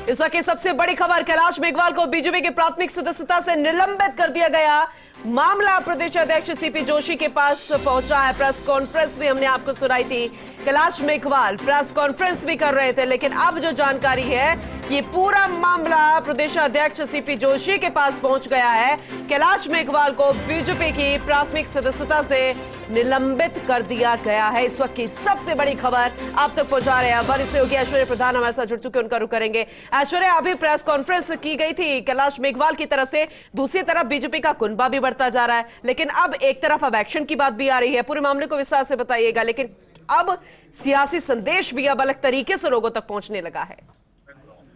इस वक्त की सबसे बड़ी खबर, कैलाश मेघवाल को बीजेपी की प्राथमिक सदस्यता से निलंबित कर दिया गया। मामला प्रदेश अध्यक्ष सीपी जोशी के पास पहुंचा है। प्रेस कॉन्फ्रेंस भी हमने आपको सुनाई थी। कैलाश मेघवाल प्रेस कॉन्फ्रेंस भी कर रहे थे, लेकिन अब जो जानकारी है ये पूरा मामला प्रदेश अध्यक्ष सीपी जोशी के पास पहुंच गया है। कैलाश मेघवाल को बीजेपी की प्राथमिक सदस्यता से निलंबित कर दिया गया है। इस वक्त की सबसे बड़ी खबर आप तक पहुंचा रहे हैं हमारे सहयोगी ऐश्वर्या प्रधान हमारे साथ जुड़ चुके, उनका रुख करेंगे। ऐश्वर्या, अभी प्रेस कॉन्फ्रेंस की गई थी कैलाश मेघवाल की तरफ से, दूसरी तरफ बीजेपी का कुनबा भी बढ़ता जा रहा है, लेकिन अब एक तरफ अब एक्शन की बात भी आ रही है। पूरे मामले को विस्तार से बताइएगा, लेकिन अब सियासी संदेश भी अब अलग तरीके से लोगों तक पहुंचने लगा है।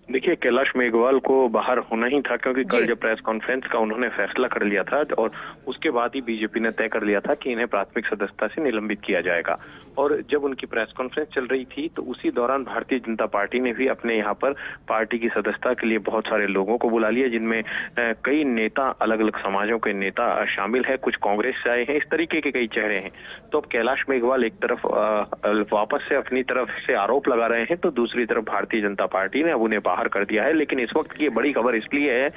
देखिए, कैलाश मेघवाल को बाहर होना ही था, क्योंकि कल जब प्रेस कॉन्फ्रेंस का उन्होंने फैसला कर लिया था और उसके बाद ही बीजेपी ने तय कर लिया था कि इन्हें प्राथमिक सदस्यता से निलंबित किया जाएगा। और जब उनकी प्रेस कॉन्फ्रेंस चल रही थी तो उसी दौरान भारतीय जनता पार्टी ने भी अपने यहाँ पर पार्टी की सदस्यता के लिए बहुत सारे लोगों को बुला लिया, जिनमें कई नेता, अलग अलग समाजों के नेता शामिल है, कुछ कांग्रेस से आए हैं, इस तरीके के कई चेहरे हैं। तो अब कैलाश मेघवाल एक तरफ वापस से अपनी तरफ से आरोप लगा रहे हैं, तो दूसरी तरफ भारतीय जनता पार्टी ने अब उन्हें बाहर कर दिया है। लेकिन इस वक्त की बड़ी खबर इसलिए है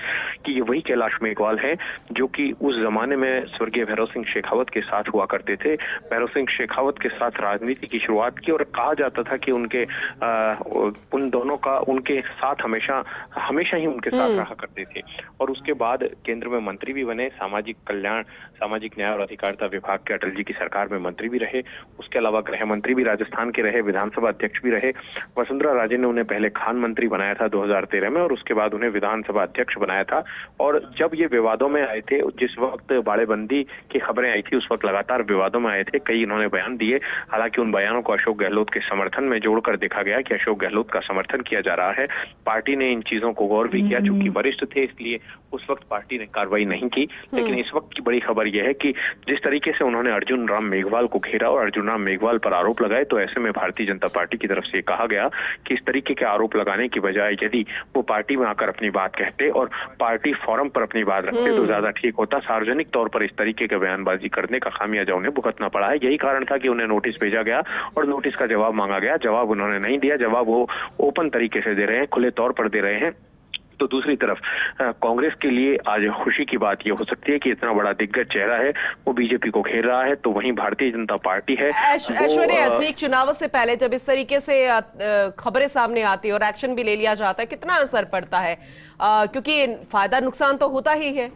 कि ये वही कैलाश मेघवाल है जो कि उस जमाने में स्वर्गीय भैरव सिंह शेखावत के साथ हुआ करते थे। भैरव सिंह शेखावत के साथ राजनीति की शुरुआत की और कहा जाता था कि उन दोनों का उनके साथ हमेशा ही उनके साथ रहा करते थे। और उसके बाद केंद्र में मंत्री भी बने, सामाजिक कल्याण, सामाजिक न्याय और अधिकारिता विभाग के अटल जी की सरकार में मंत्री भी रहे। उसके अलावा गृह मंत्री भी राजस्थान के रहे, विधानसभा अध्यक्ष भी रहे। वसुंधरा राजे ने उन्हें पहले खान मंत्री बनाया था 2013 में, और उसके बाद उन्हें विधानसभा अध्यक्ष बनाया था। और जब ये विवादों में आए थे, जिस वक्त बाड़ेबंदी की खबरें आई थी, उस वक्त लगातार विवादों में आए थे, कई इन्होंने बयान दिए। हालांकि उन बयानों को अशोक गहलोत के समर्थन में जोड़कर देखा गया कि अशोक गहलोत का समर्थन किया जा रहा है। पार्टी ने इन चीजों को गौर भी किया, चूंकि वरिष्ठ थे इसलिए उस वक्त पार्टी ने कार्रवाई नहीं की। लेकिन इस वक्त की बड़ी खबर यह है कि जिस तरीके से उन्होंने अर्जुन राम मेघवाल को घेरा और अर्जुन राम मेघवाल पर आरोप लगाए, तो ऐसे में भारतीय जनता पार्टी की तरफ से कहा गया कि इस तरीके के आरोप लगाने की बजाय यदि वो पार्टी में आकर अपनी बात कहते और पार्टी फोरम पर अपनी बात रखते तो ज्यादा ठीक होता। सार्वजनिक तौर पर इस तरीके के बयानबाजी करने का खामियाजा उन्हें भुगतना पड़ा है। यही कारण था कि उन्हें नोटिस भेजा गया और नोटिस का जवाब मांगा गया। जवाब उन्होंने नहीं दिया। जवाब वो ओपन तरीके से दे रहे हैं, खुले तौर पर दे रहे हैं। तो दूसरी तरफ कांग्रेस के लिए आज खुशी की बात ये हो सकती है कि इतना बड़ा दिग्गज चेहरा है वो बीजेपी को घेर रहा है, तो वहीं भारतीय जनता पार्टी है। ऐश्वर्या, ठीक चुनावों से पहले जब इस तरीके से खबरें सामने आती है और एक्शन भी ले लिया जाता है, कितना असर पड़ता है? क्योंकि फायदा नुकसान तो होता ही है।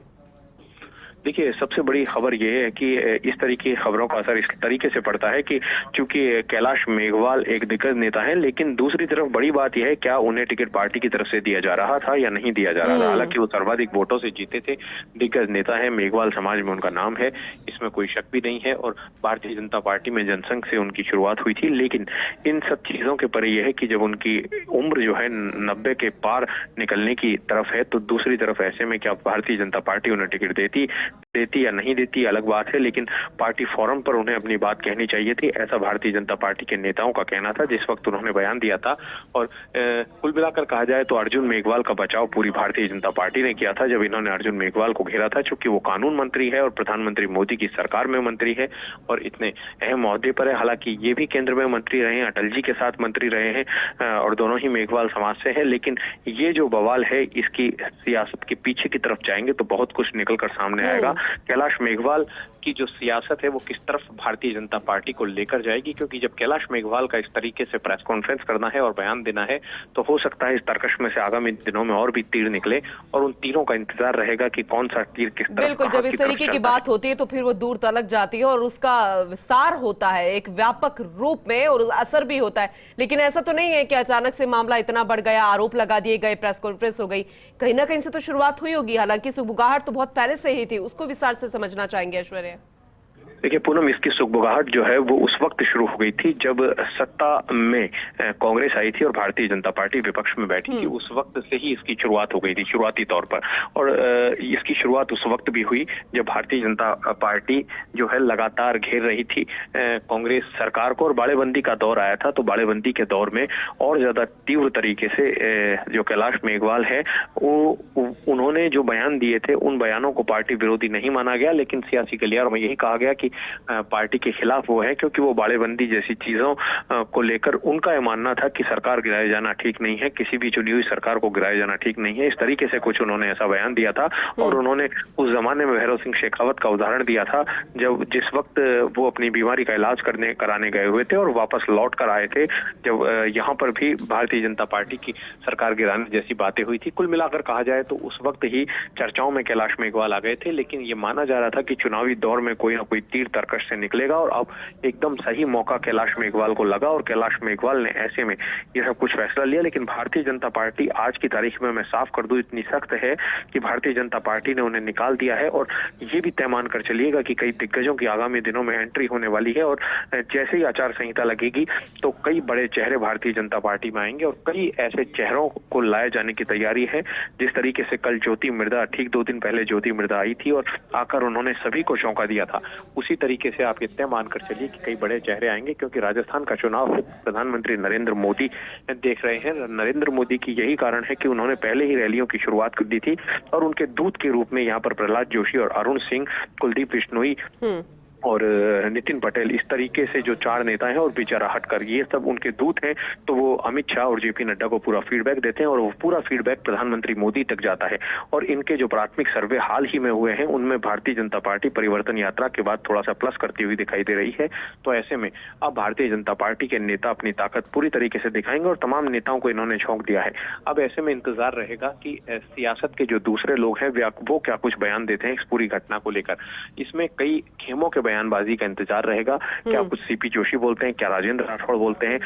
देखिए, सबसे बड़ी खबर यह है कि इस तरीके की खबरों का असर इस तरीके से पड़ता है कि चूंकि कैलाश मेघवाल एक दिग्गज नेता है, लेकिन दूसरी तरफ बड़ी बात यह है क्या उन्हें टिकट पार्टी की तरफ से दिया जा रहा था या नहीं दिया जा रहा था। हालांकि वो सर्वाधिक वोटों से जीते थे, दिग्गज नेता है, मेघवाल समाज में उनका नाम है, इसमें कोई शक भी नहीं है। और भारतीय जनता पार्टी में जनसंघ से उनकी शुरुआत हुई थी। लेकिन इन सब चीजों के परे यह है कि जब उनकी उम्र जो है 90 के पार निकलने की तरफ है, तो दूसरी तरफ ऐसे में क्या भारतीय जनता पार्टी उन्हें टिकट देती या नहीं देती अलग बात है, लेकिन पार्टी फोरम पर उन्हें अपनी बात कहनी चाहिए थी, ऐसा भारतीय जनता पार्टी के नेताओं का कहना था जिस वक्त उन्होंने बयान दिया था। और कुल मिलाकर कहा जाए तो अर्जुन मेघवाल का बचाव पूरी भारतीय जनता पार्टी ने किया था जब इन्होंने अर्जुन मेघवाल को घेरा था, चूंकि वो कानून मंत्री है और प्रधानमंत्री मोदी की सरकार में मंत्री है और इतने अहम ओहदे पर है। हालांकि ये भी केंद्र में मंत्री रहे हैं, अटल जी के साथ मंत्री रहे हैं और दोनों ही मेघवाल समाज से है। लेकिन ये जो बवाल है, इसकी सियासत के पीछे की तरफ जाएंगे तो बहुत कुछ निकलकर सामने आएगा। कैलाश मेघवाल की जो सियासत है वो किस तरफ भारतीय जनता पार्टी को लेकर जाएगी, क्योंकि जब कैलाश मेघवाल का इस तरीके से प्रेस कॉन्फ्रेंस करना है और बयान देना है, तो हो सकता है इस तर्कश में से आगामी दिनों में और भी तीर निकले और उन तीरों का इंतजार रहेगा कि कौन सा तीर किस तरफ। बिल्कुल, जब इस तरीके की बात होती है तो फिर वो दूर तलक जाती है और उसका विस्तार होता है एक व्यापक रूप में और असर भी होता है। लेकिन ऐसा तो नहीं है कि अचानक से मामला इतना बढ़ गया, आरोप लगा दिए गए, प्रेस कॉन्फ्रेंस हो गई। कहीं ना कहीं से तो शुरुआत हुई होगी, हालांकि सुगबुगाहट तो बहुत पहले से ही थी। उसको विस्तार से समझना चाहेंगे ऐश्वर्या। देखिए पूनम, इसकी सुगबुगाहट जो है वो उस वक्त शुरू हो गई थी जब सत्ता में कांग्रेस आई थी और भारतीय जनता पार्टी विपक्ष में बैठी थी। उस वक्त से ही इसकी शुरुआत हो गई थी शुरुआती तौर पर। और इसकी शुरुआत उस वक्त भी हुई जब भारतीय जनता पार्टी जो है लगातार घेर रही थी कांग्रेस सरकार को और बाड़ेबंदी का दौर आया था। तो बाड़ेबंदी के दौर में और ज्यादा तीव्र तरीके से जो कैलाश मेघवाल है वो उन्होंने जो बयान दिए थे उन बयानों को पार्टी विरोधी नहीं माना गया, लेकिन सियासी गलियारों में यही कहा गया कि कि पार्टी के खिलाफ वो है, क्योंकि वो बाड़ेबंदी जैसी चीजों को लेकर उनका यह मानना था कि सरकार गिराए जाना ठीक नहीं है, किसी भी चुनी हुई सरकार को गिराए जाना ठीक नहीं है। इस तरीके से कुछ उन्होंने ऐसा बयान दिया था और उन्होंने उस जमाने में भैरव सिंह शेखावत का उदाहरण दिया था, जब जिस वक्त वो अपनी बीमारी का इलाज कराने गए हुए थे और वापस लौट कर आए थे, जब यहाँ पर भी भारतीय जनता पार्टी की सरकार गिराने जैसी बातें हुई थी। कुल मिलाकर कहा जाए तो उस वक्त ही चर्चाओं में कैलाश मेघवाल आ गए थे, लेकिन ये माना जा रहा था कि चुनावी दौर में कोई ना कोई तीर तर्कश से निकलेगा और अब एकदम सही मौका कैलाश मेघवाल को लगा और कैलाश मेघवाल ने ऐसे में ये सब कुछ फैसला लिया। लेकिन भारतीय जनता पार्टी आज की तारीख में मैं साफ कर दूं इतनी सख्त है कि भारतीय जनता पार्टी ने उन्हें निकाल दिया है और ये भी तय मानकर चलिएगा कि कई दिग्गजों की आगामी दिनों में एंट्री होने वाली है और जैसे ही आचार संहिता लगेगी तो कई बड़े चेहरे भारतीय जनता पार्टी में आएंगे और कई ऐसे चेहरों को लाए जाने की तैयारी है। जिस तरीके से कल ज्योति मिर्धा, ठीक 2 दिन पहले ज्योति मिर्धा आई थी और आकर उन्होंने सभी को चौंका दिया था, उसी तरीके से आप ये तय मानकर चलिए कि कई बड़े चेहरे आएंगे, क्योंकि राजस्थान का चुनाव प्रधानमंत्री नरेंद्र मोदी देख रहे हैं। नरेंद्र मोदी की यही कारण है कि उन्होंने पहले ही रैलियों की शुरुआत कर दी थी और उनके दूत के रूप में यहाँ पर प्रहलाद जोशी और अरुण सिंह, कुलदीप बिश्नोई और नितिन पटेल, इस तरीके से जो 4 नेता हैं और बेचारा हटकर ये सब उनके दूत हैं, तो वो अमित शाह और जेपी नड्डा को पूरा फीडबैक देते हैं और वो पूरा फीडबैक प्रधानमंत्री मोदी तक जाता है। और इनके जो प्राथमिक सर्वे हाल ही में हुए हैं उनमें भारतीय जनता पार्टी परिवर्तन यात्रा के बाद थोड़ा सा प्लस करती हुई दिखाई दे रही है। तो ऐसे में अब भारतीय जनता पार्टी के नेता अपनी ताकत पूरी तरीके से दिखाएंगे और तमाम नेताओं को इन्होंने झोंक दिया है। अब ऐसे में इंतजार रहेगा कि सियासत के जो दूसरे लोग हैं वो क्या कुछ बयान देते हैं इस पूरी घटना को लेकर। इसमें कई खेमों के बयानबाजी का इंतजार रहेगा। क्या कुछ सीपी जोशी बोलते हैं, क्या राजेंद्र राठौड़ बोलते हैं,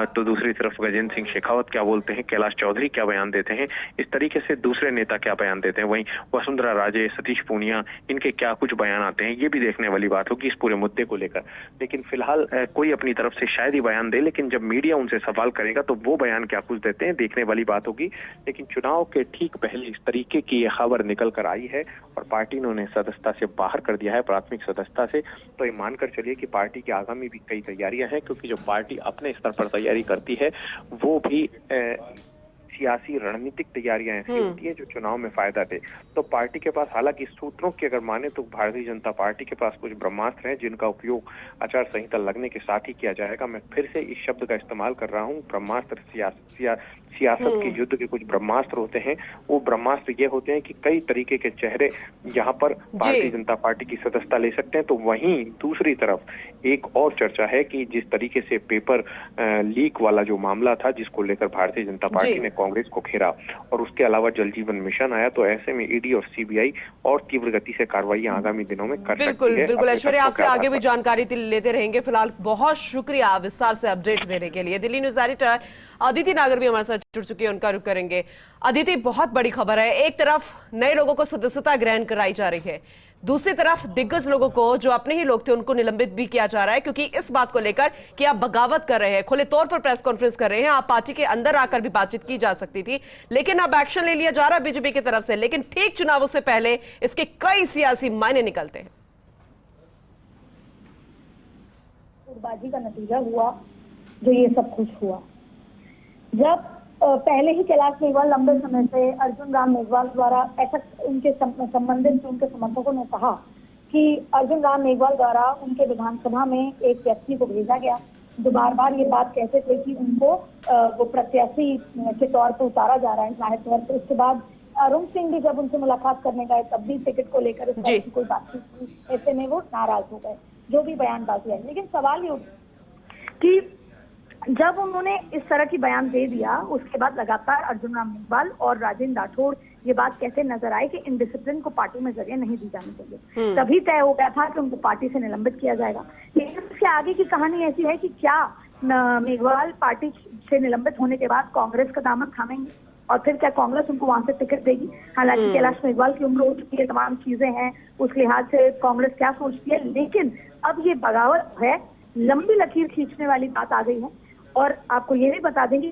तो दूसरी तरफ गजेंद्र सिंह शेखावत क्या बोलते हैं, कैलाश चौधरी क्या बयान देते हैं, इस तरीके से दूसरे नेता क्या बयान देते हैं, वहीं वसुंधरा राजे, सतीश पूनिया, इनके क्या कुछ बयान आते हैं, ये भी देखने वाली बात होगी इस पूरे मुद्दे को लेकर। लेकिन फिलहाल कोई अपनी तरफ से शायद ही बयान दे, लेकिन जब मीडिया उनसे सवाल करेगा तो वो बयान क्या कुछ देते हैं देखने वाली बात होगी। लेकिन चुनाव के ठीक पहले इस तरीके की यह खबर निकल कर आई है और पार्टी ने उन्हें सदस्यता से बाहर कर दिया है, प्राथमिक सदस्यता से। तो मानकर चलिए कि पार्टी की आगामी भी कई तैयारियां हैं, क्योंकि जो पार्टी अपने स्तर पर तैयारी करती है वो भी सियासी रणनीतिक तैयारियां ऐसी होती है जो चुनाव में फायदा दे। तो पार्टी के पास, हालांकि सूत्रों की अगर माने तो भारतीय जनता पार्टी के पास कुछ ब्रह्मास्त्र हैं जिनका उपयोग आचार संहिता लगने के साथ ही किया जाएगा। मैं फिर से इस शब्द का इस्तेमाल कर रहा हूं, ब्रह्मास्त्र। सियासत के युद्ध के कुछ ब्रह्मास्त्र होते हैं। वो ब्रह्मास्त्र ये होते हैं कि कई तरीके के चेहरे यहाँ पर भारतीय जनता पार्टी की सदस्यता ले सकते हैं। तो वहीं दूसरी तरफ एक और चर्चा है कि जिस तरीके से पेपर लीक वाला जो मामला था जिसको लेकर भारतीय जनता पार्टी ने कांग्रेस को घेरा और उसके अलावा जल जीवन मिशन आया, तो ऐसे में ईडी और सीबीआई और तीव्र गति से कार्रवाई आगामी दिनों में कर सकती है। बिल्कुल ऐश्वर्या, आपसे आगे भी जानकारी लेते रहेंगे। फिलहाल बहुत शुक्रिया विस्तार से अपडेट देने के लिए। दिल्ली न्यूज एडिटर अदिति नागर भी हमारे साथ जुड़ चुकी है, उनका रुख करेंगे। अदिति, बहुत बड़ी खबर है। एक तरफ नए लोगों को सदस्यता ग्रहण कराई जा रही है, दूसरी तरफ दिग्गज लोगों को, जो अपने ही लोग थे, उनको निलंबित भी किया जा रहा है, क्योंकि इस बात को लेकर कि आप बगावत कर रहे हैं, खुले तौर पर प्रेस कॉन्फ्रेंस कर रहे हैं, आप पार्टी के अंदर आकर भी बातचीत की जा सकती थी, लेकिन अब एक्शन ले लिया जा रहा है बीजेपी की तरफ से। लेकिन ठीक चुनावों से पहले इसके कई सियासी मायने निकलते हैं। बाजी का नतीजा हुआ जो ये सब कुछ हुआ। जब पहले ही कैलाश मेघवाल लंबे समय से अर्जुन राम मेघवाल द्वारा ऐसा उनके संबंधित उनके समर्थकों ने कहा कि अर्जुन राम मेघवाल द्वारा उनके विधानसभा में एक व्यक्ति को भेजा गया जो बार बार ये बात कहते थे कि उनको वो प्रत्याशी के तौर पर उतारा जा रहा है जाहिर तौर पर। उसके बाद अरुण सिंह भी जब उनसे मुलाकात करने गए तब भी टिकट को लेकर इस तरह की कोई बातचीत हुई, ऐसे में वो नाराज हो गए, जो भी बयानबाजी है। लेकिन सवाल ये उठा कि जब उन्होंने इस तरह की बयान दे दिया, उसके बाद लगातार अर्जुन राम मेघवाल और राजेंद्र राठौड़ ये बात कहते नजर आए कि इनडिसिप्लिन को पार्टी में जगह नहीं दी जानी चाहिए। तभी तय हो गया था कि उनको पार्टी से निलंबित किया जाएगा। लेकिन इसके आगे की कहानी ऐसी है कि क्या मेघवाल पार्टी से निलंबित होने के बाद कांग्रेस का दामन थामेंगे और फिर क्या कांग्रेस उनको वहां से टिकट देगी? हालांकि कैलाश मेघवाल की उम्र हो चुकी है, तमाम चीजें हैं, उस लिहाज से कांग्रेस क्या सोचती है। लेकिन अब ये बगावत है, लंबी लकीर खींचने वाली बात आ गई है। और आपको ये भी बता देंगे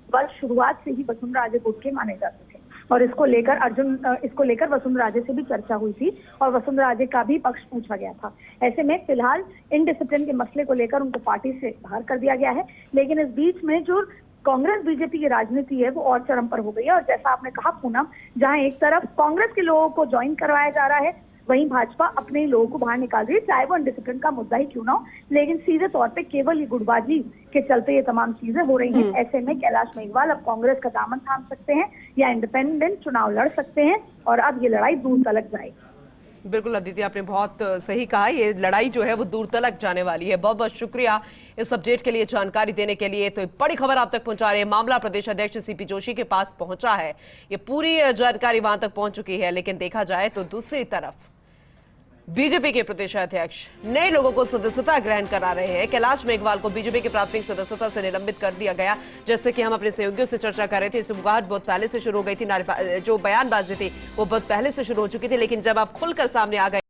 वर्ष शुरुआत से ही वसुंधरा राजे गुट के माने जाते थे और इसको लेकर वसुंधरा राजे से भी चर्चा हुई थी और वसुंधरा राजे का भी पक्ष पूछा गया था। ऐसे में फिलहाल इनडिसिप्लिन के मसले को लेकर उनको पार्टी से बाहर कर दिया गया है। लेकिन इस बीच में जो कांग्रेस बीजेपी की राजनीति है वो और चरम पर हो गई है। और जैसा आपने कहा पूनम, जहां एक तरफ कांग्रेस के लोगों को ज्वाइन करवाया जा रहा है, वहीं भाजपा अपने ही लोगों को बाहर निकाल रही है, चाहे वो अनडिसिप्लिन का मुद्दा ही क्यों ना हो, लेकिन सीधे तौर पे केवल ये गुटबाजी के चलते ये तमाम चीजें हो रही हैं। ऐसे में कैलाश मेघवाल अब कांग्रेस का दामन थाम सकते हैं या इंडिपेंडेंट चुनाव लड़ सकते हैं और अब ये लड़ाई दूर तलक जाएगी। बिल्कुल अदिति, आपने बहुत सही कहा, ये लड़ाई जो है वो दूर तलक जाने वाली है। बहुत बहुत शुक्रिया इस अपडेट के लिए, जानकारी देने के लिए। तो बड़ी खबर आप तक पहुंचा रहे हैं, मामला प्रदेश अध्यक्ष सीपी जोशी के पास पहुंचा है, ये पूरी जानकारी वहां तक पहुंच चुकी है। लेकिन देखा जाए तो दूसरी तरफ बीजेपी के प्रदेश अध्यक्ष नए लोगों को सदस्यता ग्रहण करा रहे हैं। कैलाश मेघवाल को बीजेपी की प्राथमिक सदस्यता से निलंबित कर दिया गया। जैसे कि हम अपने सहयोगियों से चर्चा कर रहे थे, इसमुगाहट बहुत पहले से शुरू हो गई थी, जो बयानबाजी थी वो बहुत पहले से शुरू हो चुकी थी, लेकिन जब आप खुलकर सामने आ गए